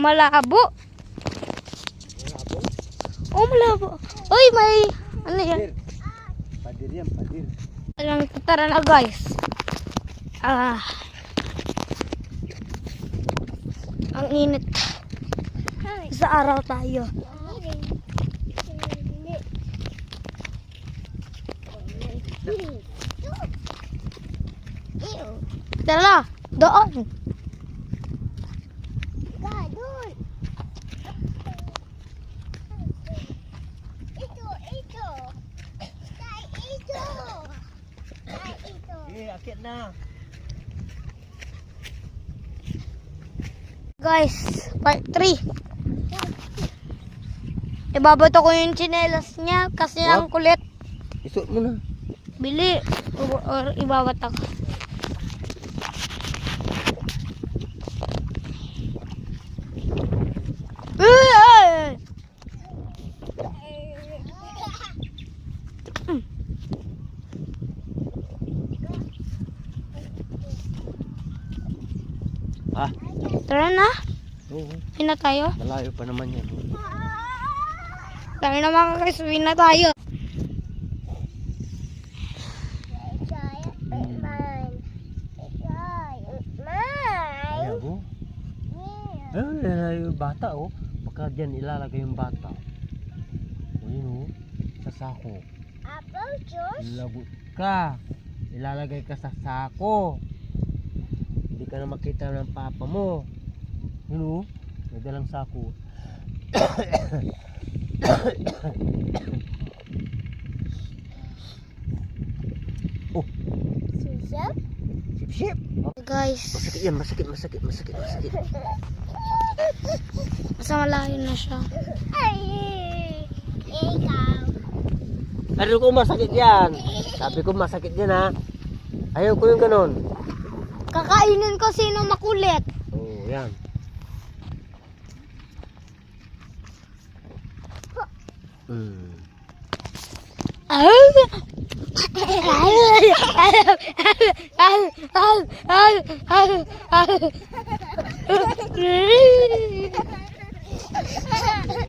malabo. Oh, malabo. Uy, may ano yan? Padir yan, padir. Alam, tara na guys. Ang init. Sa araw tayo. Tara, doon. Akit na. Guys, part 3. Ibabato ko yung tsinelas niya kasi ang kulit. Isot mo na. Bili. Or ibabato ko. Ah, Tara na. oo. Uwi na tayo. Malayo pa naman yan. Tara na mga guys, uwi na tayo. Ayabo. Ay, yung bata oh. Baka dyan ilalagay yung bata. Ayun oh. Sa sako. Apple juice? Labot ka. Ilalagay ka sa sako. Hindi ka na makita ng papa mo. Yun oh. May dalang sako. Oh. Sisip? Sip-sip. Oh. Guys, Masakit yan. Masakit. basta malayo na siya. Ay! Ikaw. Ano ko masakit yan? Sabi ko masakit yan ha. Ayaw ko yung ganon. Kakainin ko sino makulit. Oh, yan.